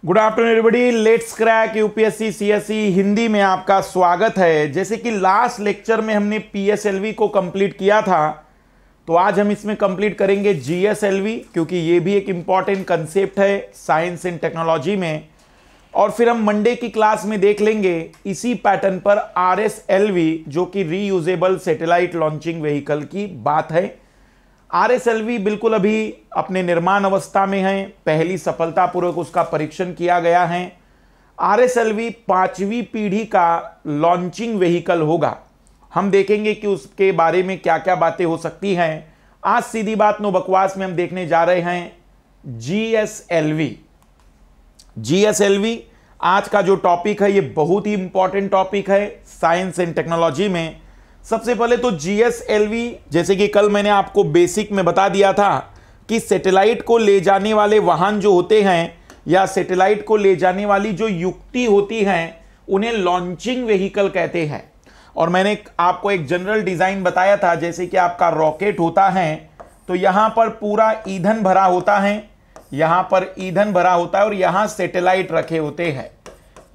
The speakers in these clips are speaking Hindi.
Good afternoon everybody. Let's crack UPSC CSE Hindi में आपका स्वागत है। जैसे कि लास्ट लेक्चर में हमने पीएसएलवी को कंप्लीट किया था, तो आज हम इसमें कंप्लीट करेंगे जीएसएलवी, क्योंकि ये भी एक इंपॉर्टेंट कंसेप्ट है साइंस एंड टेक्नोलॉजी में। और फिर हम मंडे की क्लास में देख लेंगे इसी पैटर्न पर आरएसएलवी, जो कि रीयूजेबल सैटेलाइट लॉन्चिंग व्हीकल की बात है। आरएसएलवी बिल्कुल अभी अपने निर्माण अवस्था में है, पहली सफलतापूर्वक उसका परीक्षण किया गया है। आरएसएलवी 5वीं पीढ़ी का लॉन्चिंग व्हीकल होगा। हम देखेंगे कि उसके बारे में क्या क्या बातें हो सकती हैं। आज सीधी बात नो बकवास में हम देखने जा रहे हैं जीएसएलवी। जीएसएलवी आज का जो टॉपिक है, ये बहुत ही इंपॉर्टेंट टॉपिक है साइंस एंड टेक्नोलॉजी में। सबसे पहले तो जीएसएलवी, जैसे कि कल मैंने आपको बेसिक में बता दिया था कि सैटेलाइट को ले जाने वाले वाहन जो होते हैं या सैटेलाइट को ले जाने वाली जो युक्ति होती हैं, उन्हें लॉन्चिंग व्हीकल कहते हैं। और मैंने आपको एक जनरल डिजाइन बताया था, जैसे कि आपका रॉकेट होता है तो यहां पर पूरा ईंधन भरा होता है, यहां पर ईंधन भरा होता है और यहां सैटेलाइट रखे होते हैं,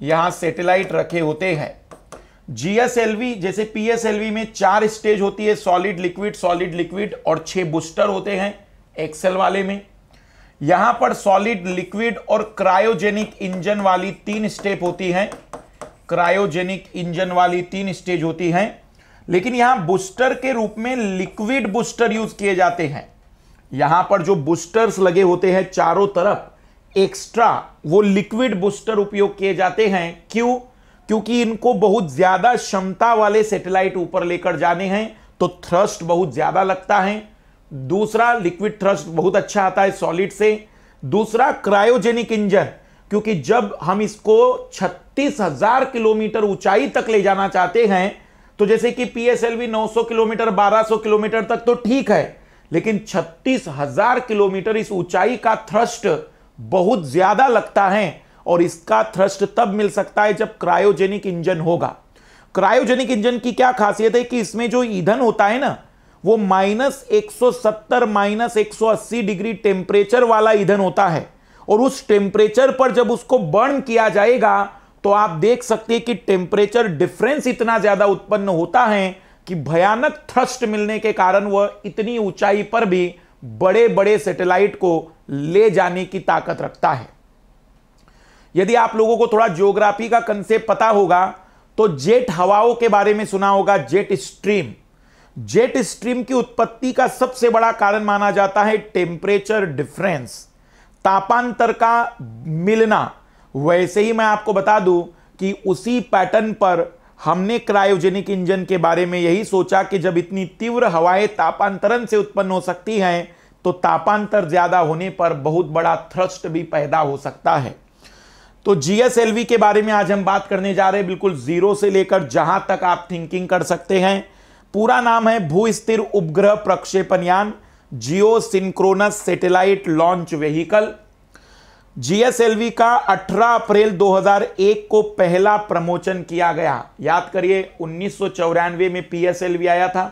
यहां सैटेलाइट रखे होते हैं। जीएसएलवी जैसे पीएसएलवी में 4 स्टेज होती है, सॉलिड लिक्विड और 6 बूस्टर होते हैं एक्सेल वाले में। यहां पर सॉलिड लिक्विड और क्रायोजेनिक इंजन वाली 3 स्टेप होती हैं, क्रायोजेनिक इंजन वाली 3 स्टेज होती हैं। लेकिन यहां बूस्टर के रूप में लिक्विड बूस्टर यूज किए जाते हैं। यहां पर जो बूस्टर्स लगे होते हैं चारों तरफ एक्स्ट्रा, वो लिक्विड बूस्टर उपयोग किए जाते हैं। क्यों? क्योंकि इनको बहुत ज्यादा क्षमता वाले सैटेलाइट ऊपर लेकर जाने हैं, तो थ्रस्ट बहुत ज्यादा लगता है। दूसरा, लिक्विड थ्रस्ट बहुत अच्छा आता है सॉलिड से। दूसरा, क्रायोजेनिक इंजन, क्योंकि जब हम इसको 36,000 किलोमीटर ऊंचाई तक ले जाना चाहते हैं, तो जैसे कि पीएसएलवी 900 किलोमीटर 1200 किलोमीटर तक तो ठीक है, लेकिन 36,000 किलोमीटर इस ऊंचाई का थ्रस्ट बहुत ज्यादा लगता है। और इसका थ्रस्ट तब मिल सकता है जब क्रायोजेनिक इंजन होगा। क्रायोजेनिक इंजन की क्या खासियत है कि इसमें जो ईंधन होता है ना, वो -170 -180 डिग्री टेम्परेचर वाला ईंधन होता है। और उस टेम्परेचर पर जब उसको बर्न किया जाएगा, तो आप देख सकते हैं कि टेम्परेचर डिफरेंस इतना ज्यादा उत्पन्न होता है कि भयानक थ्रस्ट मिलने के कारण वह इतनी ऊंचाई पर भी बड़े बड़े सैटेलाइट को ले जाने की ताकत रखता है। यदि आप लोगों को थोड़ा ज्योग्राफी का कंसेप्ट पता होगा, तो जेट हवाओं के बारे में सुना होगा, जेट स्ट्रीम। जेट स्ट्रीम की उत्पत्ति का सबसे बड़ा कारण माना जाता है टेम्परेचर डिफरेंस, तापांतर का मिलना। वैसे ही मैं आपको बता दूं कि उसी पैटर्न पर हमने क्रायोजेनिक इंजन के बारे में यही सोचा कि जब इतनी तीव्र हवाएं तापांतरण से उत्पन्न हो सकती हैं, तो तापांतर ज्यादा होने पर बहुत बड़ा थ्रस्ट भी पैदा हो सकता है। तो जीएसएलवी के बारे में आज हम बात करने जा रहे हैं, बिल्कुल जीरो से लेकर जहां तक आप थिंकिंग कर सकते हैं। पूरा नाम है भू स्थिर उपग्रह प्रक्षेपण यान, geosynchronous satellite launch vehicle. GSLV का 18 अप्रैल 2001 को पहला प्रमोशन किया गया। याद करिए 1994 में पीएसएलवी आया था।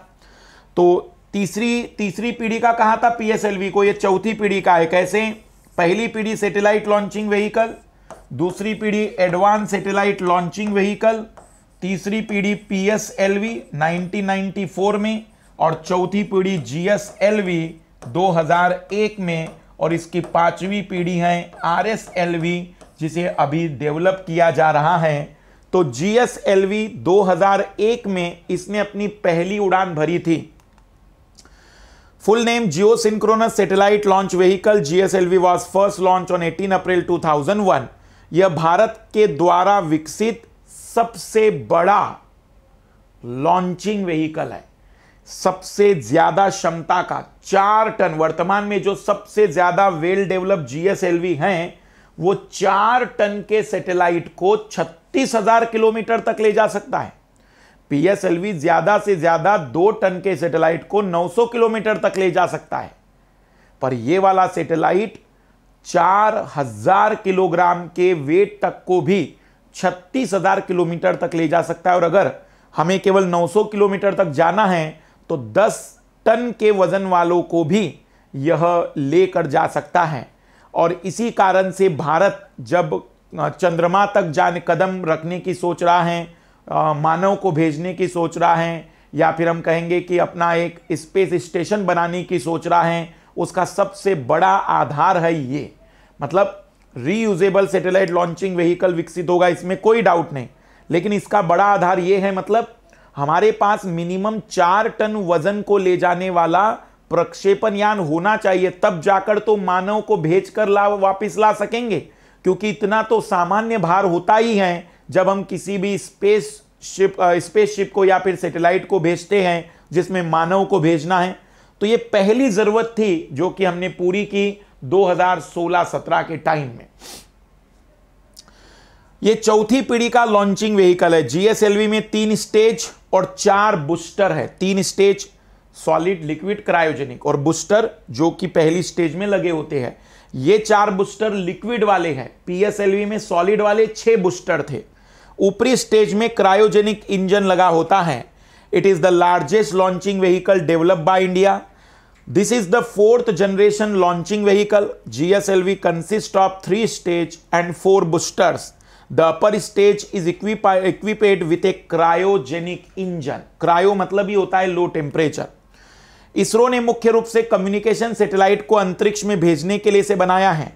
तो तीसरी पीढ़ी का कहा था पीएसएलवी को, ये चौथी पीढ़ी का है। कैसे? पहली पीढ़ी सैटेलाइट लॉन्चिंग व्हीकल, दूसरी पीढ़ी एडवांस सैटेलाइट लॉन्चिंग व्हीकल, तीसरी पीढ़ी पीएसएलवी 1994 में, और चौथी पीढ़ी जीएसएलवी 2001 में। और इसकी 5वीं पीढ़ी है आरएसएलवी, जिसे अभी डेवलप किया जा रहा है। तो जीएसएलवी 2001 में इसने अपनी पहली उड़ान भरी थी। Full name Jio synchronous satellite launch vehicle, GSLV was first launch on 18 अप्रैल 2001। यह भारत के द्वारा विकसित सबसे बड़ा लॉन्चिंग व्हीकल है। सबसे ज्यादा क्षमता का 4 टन, वर्तमान में जो सबसे ज्यादा वेल डेवलप जीएसएलवी हैं, वो 4 टन के सैटेलाइट को 36,000 किलोमीटर तक ले जा सकता है। पीएसएलवी ज्यादा से ज्यादा 2 टन के सैटेलाइट को 900 किलोमीटर तक ले जा सकता है, पर यह वाला सैटेलाइट 4000 किलोग्राम के वेट तक को भी 36,000 किलोमीटर तक ले जा सकता है। और अगर हमें केवल 900 किलोमीटर तक जाना है, तो 10 टन के वजन वालों को भी यह लेकर जा सकता है। और इसी कारण से भारत जब चंद्रमा तक जाने कदम रखने की सोच रहा है, मानव को भेजने की सोच रहा है, या फिर हम कहेंगे कि अपना एक स्पेस स्टेशन बनाने की सोच रहा है, उसका सबसे बड़ा आधार है ये। मतलब रीयूजेबल सैटेलाइट लॉन्चिंग व्हीकल विकसित होगा, इसमें कोई डाउट नहीं, लेकिन इसका बड़ा आधार ये है, मतलब हमारे पास मिनिमम 4 टन वजन को ले जाने वाला प्रक्षेपण यान होना चाहिए, तब जाकर तो मानव को भेजकर वापस ला सकेंगे। क्योंकि इतना तो सामान्य भार होता ही है जब हम किसी भी स्पेसशिप को या फिर सैटेलाइट को भेजते हैं जिसमें मानव को भेजना है। तो ये पहली जरूरत थी जो कि हमने पूरी की 2016-17 के टाइम में। ये चौथी पीढ़ी का लॉन्चिंग व्हीकल है। जीएसएलवी में 3 स्टेज और 4 बूस्टर है। 3 स्टेज सॉलिड, लिक्विड, क्रायोजेनिक, और बूस्टर जो कि पहली स्टेज में लगे होते हैं। ये 4 बूस्टर लिक्विड वाले हैं। पीएसएलवी में सॉलिड वाले 6 बूस्टर थे। ऊपरी स्टेज में क्रायोजेनिक इंजन लगा होता है। It is the largest launching vehicle developed by India. This is the 4th generation launching vehicle. GSLV consists of 3 stage and 4 boosters. The upper stage is equipped with a cryogenic engine. Cryo मतलब ही होता है लो टेम्परेचर। इसरो ने मुख्य रूप से कम्युनिकेशन सैटेलाइट को अंतरिक्ष में भेजने के लिए इसे बनाया है।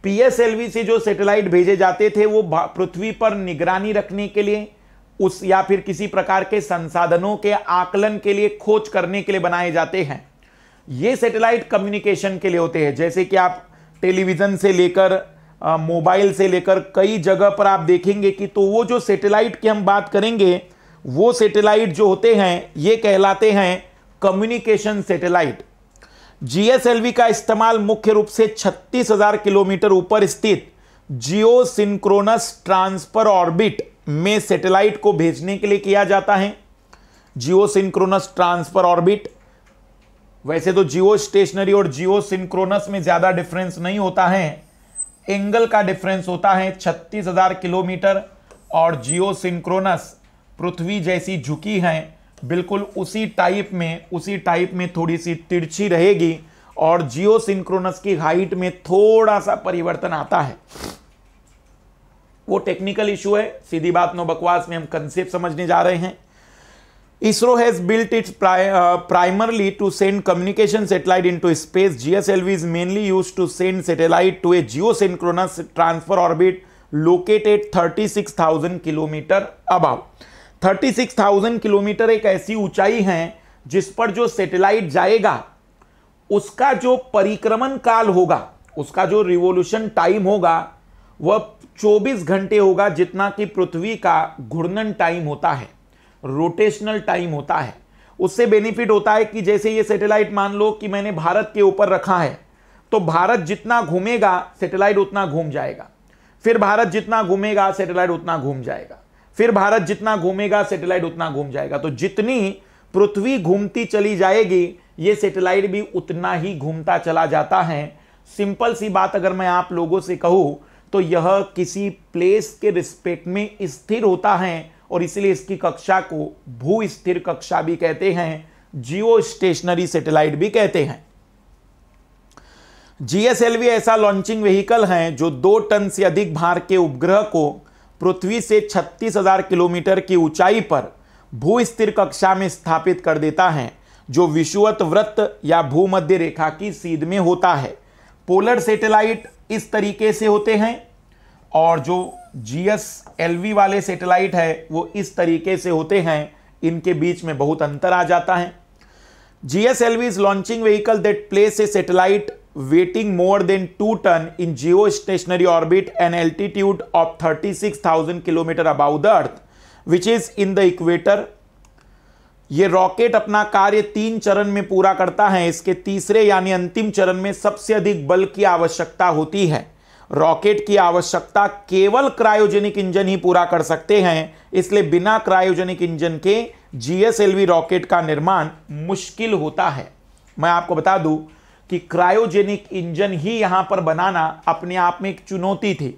पीएसएलवी से जो सैटेलाइट भेजे जाते थे वो पृथ्वी पर निगरानी रखने के लिए उस या फिर किसी प्रकार के संसाधनों के आकलन के लिए, खोज करने के लिए बनाए जाते हैं। ये सैटेलाइट कम्युनिकेशन के लिए होते हैं। जैसे कि आप टेलीविजन से लेकर मोबाइल से लेकर कई जगह पर आप देखेंगे कि तो वो जो सैटेलाइट की हम बात करेंगे, वो सैटेलाइट जो होते हैं ये कहलाते हैं कम्युनिकेशन सैटेलाइट। जीएसएलवी का इस्तेमाल मुख्य रूप से 36,000 किलोमीटर ऊपर स्थित जियो सिंक्रोनस ट्रांसफर ऑर्बिट में सैटेलाइट को भेजने के लिए किया जाता है। जियो सिंक्रोनस ट्रांसफर ऑर्बिट, वैसे तो जियो स्टेशनरी और जियो सिंक्रोनस में ज्यादा डिफरेंस नहीं होता है, एंगल का डिफरेंस होता है। 36,000 किलोमीटर और जियो सिंक्रोनस पृथ्वी जैसी झुकी है, बिल्कुल उसी टाइप में थोड़ी सी तिरछी रहेगी, और जियो सिंक्रोनस की हाइट में थोड़ा सा परिवर्तन आता है। वो टेक्निकल इशू है, सीधी बात नो बकवास में हम कंसेप्ट समझने जा रहे हैं। ISRO has built it primarily to send communication satellite into space. GSLV is mainly used to send satellite to a geosynchronous transfer orbit located 36,000 kilometre above. 36,000 kilometre एक ऐसी ऊंचाई है जिस पर जो सैटेलाइट जाएगा उसका जो परिक्रमण काल होगा, उसका जो रिवोल्यूशन टाइम होगा वह 24 घंटे होगा, जितना कि पृथ्वी का घूर्णन टाइम होता है, रोटेशनल टाइम होता है। उससे बेनिफिट होता है कि जैसे ये सैटेलाइट मान लो कि मैंने भारत के ऊपर रखा है, तो भारत जितना घूमेगा सैटेलाइट उतना घूम जाएगा, फिर भारत जितना घूमेगा सैटेलाइट उतना घूम जाएगा, फिर भारत जितना घूमेगा सैटेलाइट उतना घूम जाएगा। तो जितनी पृथ्वी घूमती चली जाएगी ये सैटेलाइट भी उतना ही घूमता चला जाता है। सिंपल सी बात अगर मैं आप लोगों से कहूं तो यह किसी प्लेस के रिस्पेक्ट में स्थिर होता है, और इसलिए इसकी कक्षा को भू स्थिर कक्षा भी कहते हैं, जियो स्टेशनरी सैटेलाइट भी कहते हैं। जीएसएलवी ऐसा लॉन्चिंग व्हीकल है जो 2 टन से अधिक भार के उपग्रह को पृथ्वी से 36,000 किलोमीटर की ऊंचाई पर भू स्थिर कक्षा में स्थापित कर देता है, जो विषुवत वृत्त या भूमध्य रेखा की सीध में होता है। पोलर सैटेलाइट इस तरीके से होते हैं और जो जीएसएलवी वाले सैटेलाइट है वो इस तरीके से होते हैं, इनके बीच में बहुत अंतर आ जाता है। GSLV is launching vehicle that place a satellite weighting more than 2 ton in geostationary orbit an altitude of 36,000 kilometre above the earth which is in the equator. ये रॉकेट अपना कार्य 3 चरण में पूरा करता है। इसके तीसरे यानी अंतिम चरण में सबसे अधिक बल की आवश्यकता होती है। रॉकेट की आवश्यकता केवल क्रायोजेनिक इंजन ही पूरा कर सकते हैं, इसलिए बिना क्रायोजेनिक इंजन के जीएसएलवी रॉकेट का निर्माण मुश्किल होता है। मैं आपको बता दूं कि क्रायोजेनिक इंजन ही यहां पर बनाना अपने आप में एक चुनौती थी,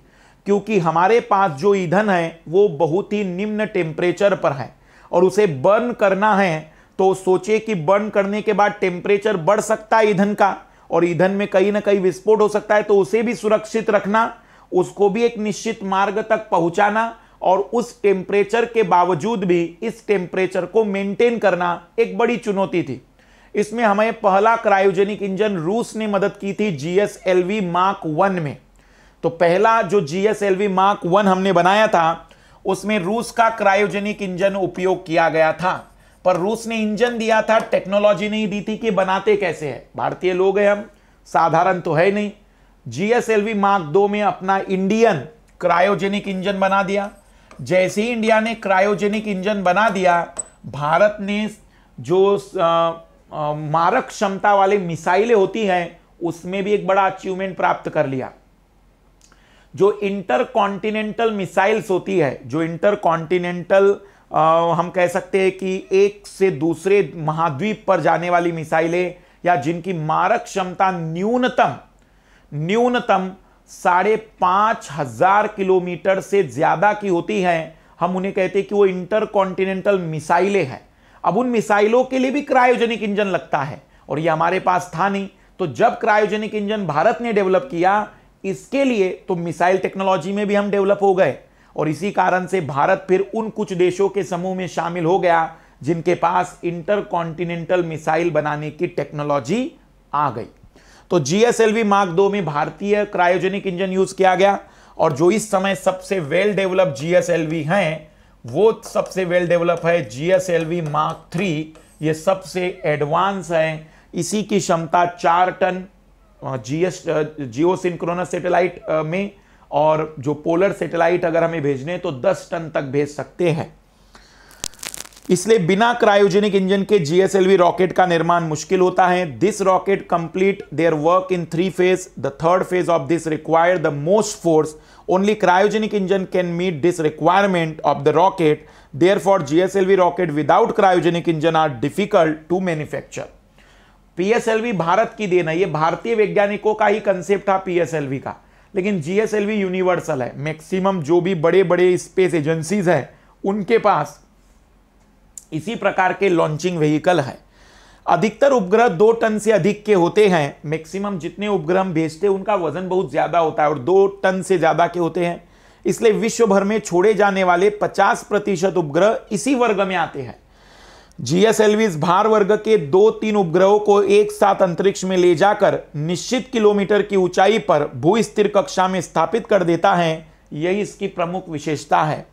क्योंकि हमारे पास जो ईंधन है वो बहुत ही निम्न टेम्परेचर पर है और उसे बर्न करना है। तो सोचे कि बर्न करने के बाद टेम्परेचर बढ़ सकता है ईंधन का, और ईंधन में कहीं ना कहीं विस्फोट हो सकता है, तो उसे भी सुरक्षित रखना, उसको भी एक निश्चित मार्ग तक पहुंचाना और उस टेम्परेचर के बावजूद भी इस टेम्परेचर को मेंटेन करना एक बड़ी चुनौती थी। इसमें हमें पहला क्रायोजेनिक इंजन रूस ने मदद की थी GSLV Mark 1 में। तो पहला जो GSLV Mark 1 हमने बनाया था उसमें रूस का क्रायोजेनिक इंजन उपयोग किया गया था, पर रूस ने इंजन दिया था, टेक्नोलॉजी नहीं दी थी कि बनाते कैसे है। भारतीय लोग हैं हम, साधारण तो है नहीं। GSLV Mark 2 में अपना इंडियन क्रायोजेनिक इंजन बना दिया। जैसे ही इंडिया ने क्रायोजेनिक इंजन बना दिया, भारत ने जो मारक क्षमता वाले मिसाइलें होती हैं उसमें भी एक बड़ा अचीवमेंट प्राप्त कर लिया। जो इंटरकॉन्टिनेंटल मिसाइल्स होती है, जो इंटरकॉन्टिनेंटल हम कह सकते हैं कि एक से दूसरे महाद्वीप पर जाने वाली मिसाइलें, या जिनकी मारक क्षमता न्यूनतम 5,500 किलोमीटर से ज्यादा की होती है, हम उन्हें कहते हैं कि वो इंटरकॉन्टिनेंटल मिसाइलें हैं। अब उन मिसाइलों के लिए भी क्रायोजेनिक इंजन लगता है और ये हमारे पास था नहीं। तो जब क्रायोजेनिक इंजन भारत ने डेवलप किया इसके लिए, तो मिसाइल टेक्नोलॉजी में भी हम डेवलप हो गए और इसी कारण से भारत फिर उन कुछ देशों के समूह में शामिल हो गया जिनके पास इंटरकॉन्टिनेंटल मिसाइल बनाने की टेक्नोलॉजी आ गई। तो GSLV Mark 2 में भारतीय क्रायोजेनिक इंजन यूज किया गया और जो इस समय सबसे वेल डेवलप GSLV हैं वो सबसे वेल डेवलप है GSLV Mark 3। ये सबसे एडवांस है। इसी की क्षमता 4 टन जियो सिंक्रोनस सैटेलाइट में, और जो पोलर सैटेलाइट अगर हमें भेजने तो 10 टन तक भेज सकते हैं। इसलिए बिना क्रायोजेनिक इंजन के GSLV रॉकेट का निर्माण मुश्किल होता है। This rocket complete their work in 3 phase. The third phase of this require the most force. Only cryogenic engine can meet this requirement of the rocket. Therefore GSLV rocket without cryogenic engine are difficult to manufacture. PSLV Bharat की देन है, ये भारतीय वैज्ञानिकों का ही कंसेप्ट था PSLV का, लेकिन GSLV यूनिवर्सल है। मैक्सिमम जो भी बड़े बड़े स्पेस एजेंसीज हैं उनके पास इसी प्रकार के लॉन्चिंग व्हीकल है। अधिकतर उपग्रह 2 टन से अधिक के होते हैं। मैक्सिमम जितने उपग्रह हम भेजते हैं उनका वजन बहुत ज्यादा होता है और 2 टन से ज्यादा के होते हैं। इसलिए विश्व भर में छोड़े जाने वाले 50% उपग्रह इसी वर्ग में आते हैं। GSLV इस भार वर्ग के 2-3 उपग्रहों को एक साथ अंतरिक्ष में ले जाकर निश्चित किलोमीटर की ऊंचाई पर भू-स्थिर कक्षा में स्थापित कर देता है। यही इसकी प्रमुख विशेषता है।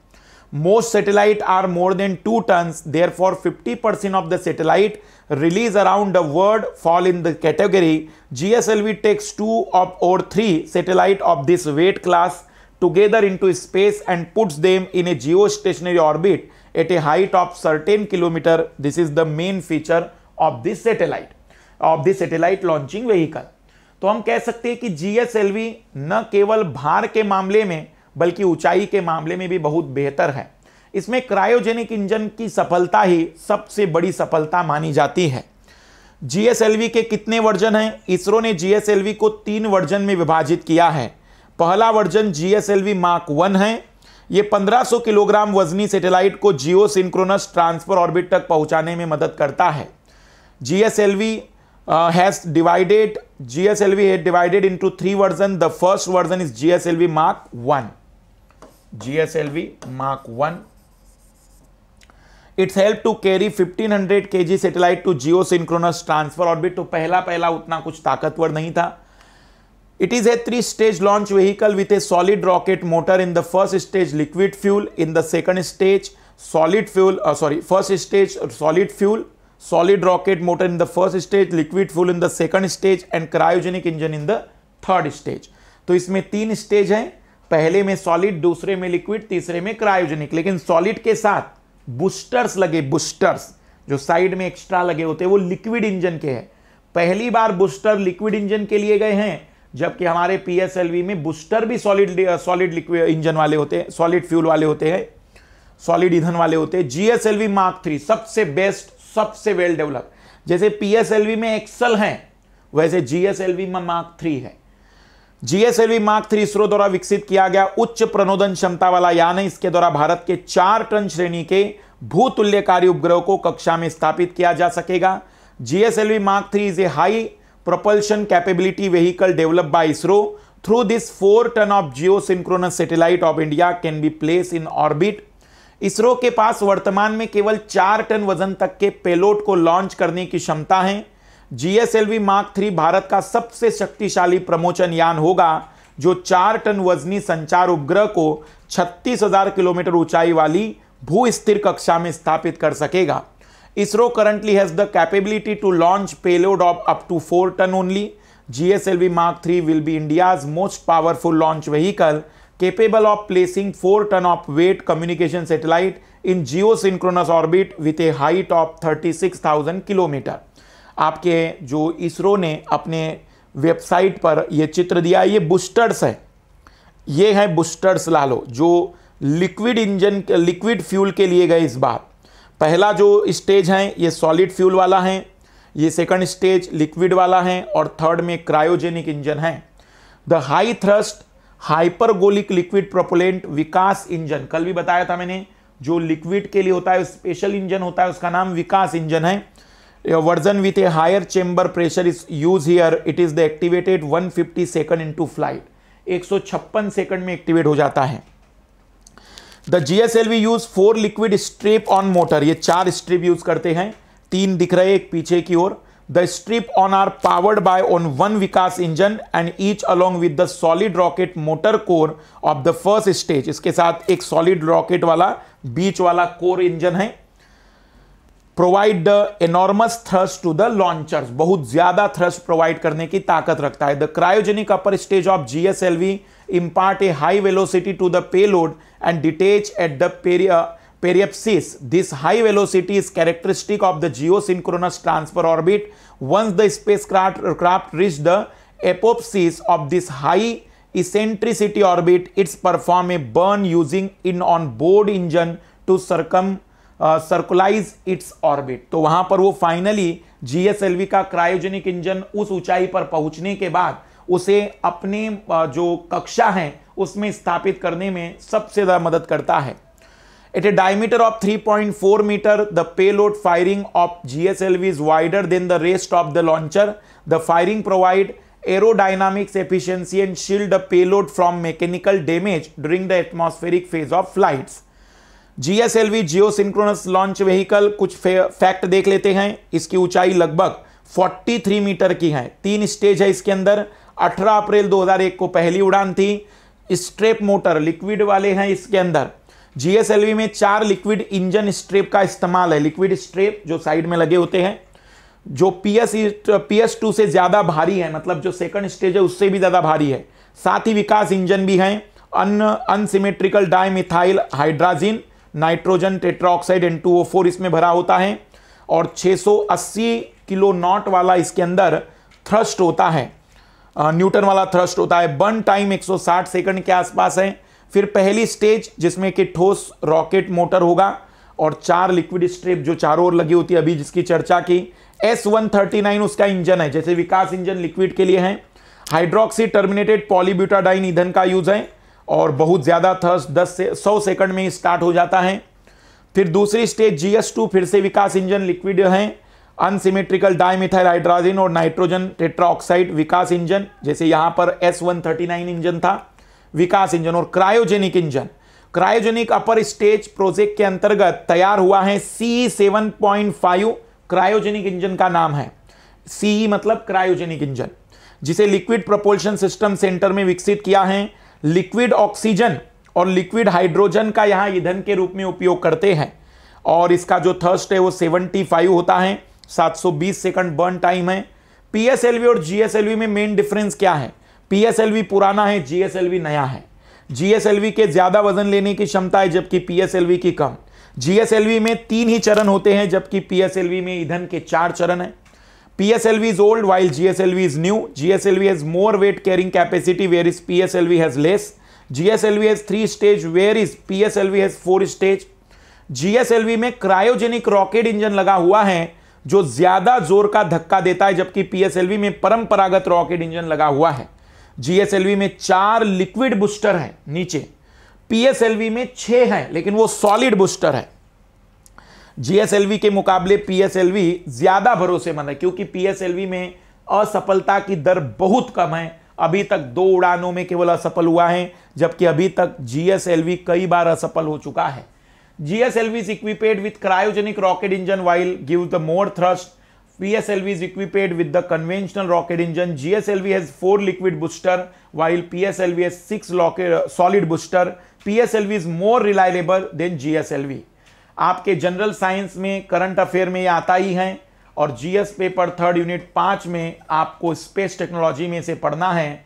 Most satellite are more than 2 tons. Therefore, 50% of the satellite released around the world fall in the category. GSLV takes 2 or 3 satellite of this weight class together into space and puts them in a geostationary orbit at a height of certain kilometer. This is the main feature of this satellite launching vehicle. तो हम कह सकते हैं कि GSLV न केवल भार के मामले में बल्कि ऊंचाई के मामले में भी बहुत बेहतर है। इसमें क्रायोजेनिक इंजन की सफलता ही सबसे बड़ी सफलता मानी जाती है। GSLV के कितने वर्जन हैं? इसरो ने GSLV को 3 वर्जन में विभाजित किया है। पहला वर्जन GSLV Mark 1 है। यह 1500 किलोग्राम वजनी सैटेलाइट को जियो सिंक्रोनस ट्रांसफर ऑर्बिट तक पहुंचाने में मदद करता है। GSLV has divided into 3 versions. The first version is GSLV Mark 1. GSLV Mark 1. It's helped to carry 1500 kg satellite to geosynchronous transfer orbit. तो पहला उतना कुछ ताकतवर नहीं था। It is a 3-stage launch vehicle with a solid rocket motor. In the first stage, liquid fuel. In the second stage, first stage solid fuel. Solid rocket motor in the first stage, liquid fuel in the second stage and cryogenic engine in the third stage. तो इसमें 3 स्टेज हैं। पहले में सॉलिड, दूसरे में लिक्विड, तीसरे में क्रायोजेनिक। लेकिन सॉलिड के साथ बूस्टर्स लगे, बूस्टर्स जो साइड में एक्स्ट्रा लगे होते हैं वो लिक्विड इंजन के हैं। पहली बार बूस्टर लिक्विड इंजन के लिए गए हैं, जबकि हमारे PSLV में बूस्टर भी सॉलिड लिक्विड इंजन वाले होते हैं, सॉलिड फ्यूल वाले होते हैं, सॉलिड ईंधन वाले होते हैं। GSLV Mark 3 सबसे बेस्ट, सबसे वेल डेवलप। जैसे PSLV में एक्सल हैं वैसे GSLV में Mark 3 है। GSLV Mark 3 इसरो द्वारा विकसित किया गया उच्च प्रणोदन क्षमता वाला यान है। इसके द्वारा भारत के 4 टन श्रेणी के भूतुल्यकारी उपग्रह को कक्षा में स्थापित किया जा सकेगा। GSLV Mark 3 is a high propulsion capability vehicle developed by ISRO. Through this 4 ton of geosynchronous satellite of India can be placed in orbit. ISRO के पास वर्तमान में केवल 4 टन वजन तक के पेलोड को लॉन्च करने की क्षमता है। GSLV Mark 3 भारत का सबसे शक्तिशाली प्रमोचन यान होगा जो 4 टन वजनी संचार उपग्रह को 36,000 किलोमीटर ऊंचाई वाली भू स्थिर कक्षा में स्थापित कर सकेगा। ISRO currently has the capability to launch payload of up to 4 ton only. GSLV Mark 3 will be India's most powerful launch vehicle, capable of placing 4 ton of weight communication satellite in geosynchronous orbit with a height of 36,000 kilometre. आपके जो इसरो ने अपने वेबसाइट पर यह चित्र दिया, ये बूस्टर्स है, ये है बूस्टर्स लालो जो लिक्विड इंजन लिक्विड फ्यूल के लिए गए। इस बार पहला जो स्टेज है ये सॉलिड फ्यूल वाला है, ये सेकंड स्टेज लिक्विड वाला है और थर्ड में क्रायोजेनिक इंजन है। The high thrust hypergolic liquid propellant Vikas engine, कल भी बताया था मैंने, जो लिक्विड के लिए होता है स्पेशल इंजन होता है, उसका नाम विकास इंजन है। Version with a higher chamber pressure is use here. It is the activated 150 second into flight, 156 second में एक्टिवेट हो जाता है। The GSLV use 4 liquid strip on motor, ये 4 स्ट्रिप यूज करते हैं, 3 दिख रहे एक पीछे की ओर। The strip on are powered by on 1 Vikas engine and each along with the solid rocket motor core of the first stage. इसके साथ एक सॉलिड रॉकेट वाला बीच वाला कोर इंजन है। Provide the enormous thrust to the launchers, बहुत ज्यादा थ्रस्ट प्रोवाइड करने की ताकत रखता है। The cryogenic upper stage of GSLV impart a high velocity to the payload and detach at the periapsis. This high velocity is characteristic of the geosynchronous transfer orbit. Once the spacecraft reach the apoapsis of this high eccentricity orbit, it's perform a burn using in on board engine to circularize its orbit. तो वहां पर वो फाइनली GSLV का क्रायोजेनिक इंजन उस ऊंचाई पर पहुंचने के बाद उसे अपने जो कक्षा है उसमें स्थापित करने में सबसे ज्यादा मदद करता है। At a diameter of 3.4 metre the payload fairing of GSLV is wider than the rest of the launcher. The fairing provide aerodynamics efficiency and shield the payload from mechanical damage during the atmospheric phase of flights. GSLV geosynchronous launch vehicle, कुछ फैक्ट देख लेते हैं। इसकी ऊंचाई लगभग 43 मीटर की है, 3 स्टेज है इसके अंदर। 18 अप्रैल 2001 को पहली उड़ान थी। स्ट्रेप मोटर लिक्विड वाले हैं इसके अंदर। GSLV में 4 लिक्विड इंजन स्ट्रेप का इस्तेमाल है। लिक्विड स्ट्रेप जो साइड में लगे होते हैं, जो PS2 से ज्यादा भारी है, मतलब जो सेकंड स्टेज है उससे भी ज्यादा भारी है। साथ ही विकास इंजन भी है। Unsymmetrical dimethyl hydrazine nitrogen tetroxide N2O4 इसमें भरा होता है और 680 किलो नॉट वाला इसके अंदर थ्रस्ट होता है, न्यूटन वाला थ्रस्ट होता है। बर्न टाइम 160 सेकंड के आसपास है। फिर पहली स्टेज जिसमें कि ठोस रॉकेट मोटर होगा और 4 लिक्विड स्ट्रिप जो चारों ओर लगी होती है, अभी जिसकी चर्चा की। S139 उसका इंजन है, जैसे विकास इंजन लिक्विड के लिए है। हाइड्रोक्सी टर्मिनेटेड पॉलीब्यूटाडाइन ईंधन का यूज है और बहुत ज्यादा थ्रस्ट 10 से 100 सेकंड में ही स्टार्ट हो जाता है। फिर दूसरी स्टेज GS2 फिर से विकास इंजन लिक्विड है। अनसिमेट्रिकल डाइमिथाइल हाइड्राजिन और नाइट्रोजन टेट्राऑक्साइड विकास इंजन, जैसे यहां पर S139 इंजन था विकास इंजन। और cryogenic engine, cryogenic upper stage project के अंतर्गत तैयार हुआ है। CE7.5 क्रायोजेनिक इंजन का नाम है। CE मतलब क्रायोजेनिक इंजन, जिसे लिक्विड प्रोपल्शन सिस्टम सेंटर में विकसित किया है। लिक्विड ऑक्सीजन और लिक्विड हाइड्रोजन का यहां ईंधन के रूप में उपयोग करते हैं और इसका जो थ्रस्ट है वो 75 होता है। 720 सेकंड बर्न टाइम है। PSLV और GSLV में मेन डिफरेंस क्या है? PSLV पुराना है, GSLV नया है। GSLV के ज्यादा वजन लेने की क्षमता है जबकि PSLV की कम। GSLV में 3 ही चरण होते हैं जबकि PSLV में ईंधन के 4 चरण हैं। PSLV is old while GSLV is new. GSLV has more weight carrying capacity whereas PSLV has less. GSLV has 3 stage whereas PSLV has 4 stage. GSLV में क्रायोजेनिक रॉकेट इंजन लगा हुआ है जो ज्यादा जोर का धक्का देता है जबकि PSLV में परंपरागत रॉकेट इंजन लगा हुआ है। GSLV में 4 लिक्विड बूस्टर है नीचे, PSLV में 6 है लेकिन वो सॉलिड बूस्टर है। GSLV के मुकाबले PSLV ज्यादा भरोसेमंद है क्योंकि PSLV में असफलता की दर बहुत कम है। अभी तक 2 उड़ानों में केवल असफल हुआ है, जबकि अभी तक जीएसएलवी कई बार असफल हो चुका है। GSLV is equipped with cryogenic rocket engine while gives the more thrust. PSLV is equipped with the conventional rocket engine. GSLV has 4 liquid booster while PSLV has 6 solid booster. PSLV is more reliable than GSLV. आपके जनरल साइंस में करंट अफेयर में ये आता ही है और जीएस पेपर 3rd यूनिट 5 में आपको स्पेस टेक्नोलॉजी में से पढ़ना है।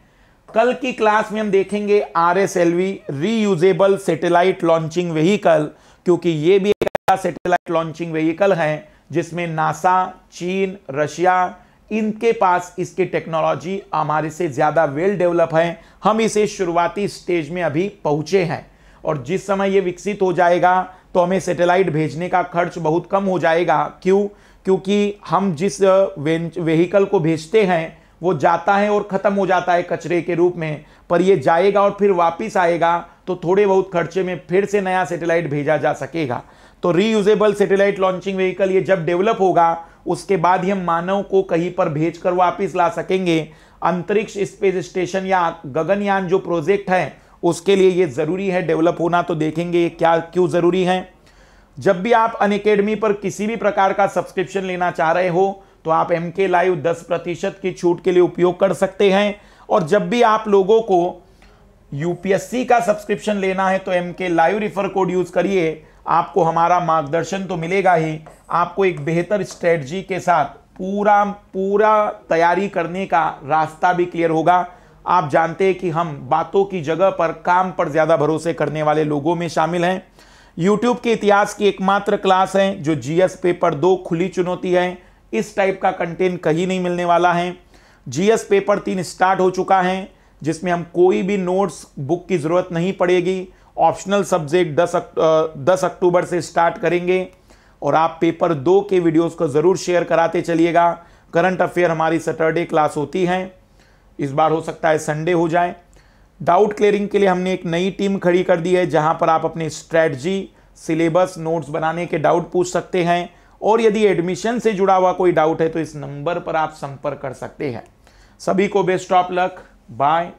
कल की क्लास में हम देखेंगे RSLV reusable satellite launching vehicle, क्योंकि ये भी एक सैटेलाइट लॉन्चिंग व्हीकल है जिसमें नासा, चीन, रशिया, इनके पास इसकी टेक्नोलॉजी हमारे से ज्यादा वेल डेवलप है। हम इसे शुरुआती स्टेज में अभी पहुंचे हैं और जिस समय ये विकसित हो जाएगा तो हमें सैटेलाइट भेजने का खर्च बहुत कम हो जाएगा। क्यों? क्योंकि हम जिस व्हीकल को भेजते हैं वो जाता है और खत्म हो जाता है कचरे के रूप में, पर ये जाएगा और फिर वापस आएगा तो थोड़े बहुत खर्चे में फिर से नया सैटेलाइट भेजा जा सकेगा। तो रीयूजेबल सैटेलाइट लॉन्चिंग व्हीकल ये जब डेवलप होगा उसके बाद ही हम मानव को कहीं पर भेजकर वापस ला सकेंगे। अंतरिक्ष स्पेस स्टेशन या गगनयान जो प्रोजेक्ट है उसके लिए ये जरूरी है डेवलप होना। तो देखेंगे ये क्या क्यों जरूरी है। जब भी आप अनअकैडमी पर किसी भी प्रकार का सब्सक्रिप्शन लेना चाह रहे हो तो आप MK लाइव 10% की छूट के लिए उपयोग कर सकते हैं। और जब भी आप लोगों को यूपीएससी का सब्सक्रिप्शन लेना है तो MK live refer code use करिए, आपको हमारा मार्गदर्शन तो मिलेगा ही, आपको एक बेहतर स्ट्रेटजी के साथ पूरा तैयारी करने का रास्ता भी क्लियर होगा। आप जानते हैं कि हम बातों की जगह पर काम पर ज्यादा भरोसे करने वाले लोगों में शामिल हैं। यूट्यूब के इतिहास की एकमात्र क्लास है जो जीएस पेपर 2 खुली चुनौती है। इस टाइप का कंटेंट कहीं नहीं मिलने वाला है। जीएस पेपर 3 स्टार्ट हो चुका है जिसमें हम कोई भी नोट्स बुक की जरूरत नहीं पड़ेगी। ऑप्शनल सब्जेक्ट 10 अक्टूबर से स्टार्ट करेंगे और आप पेपर 2 के वीडियोस को जरूर शेयर कराते चलिएगा। करंट अफेयर हमारी सैटरडे क्लास होती है, इस बार हो सकता है संडे हो जाए। डाउट क्लियरिंग के लिए हमने एक नई टीम खड़ी कर दी है जहां पर आप अपनी स्ट्रेटजी, सिलेबस, नोट्स बनाने के डाउट पूछ सकते हैं और यदि एडमिशन से जुड़ा हुआ कोई डाउट है तो इस नंबर पर आप संपर्क कर सकते हैं। सभी को बेस्ट ऑफ लक, बाय।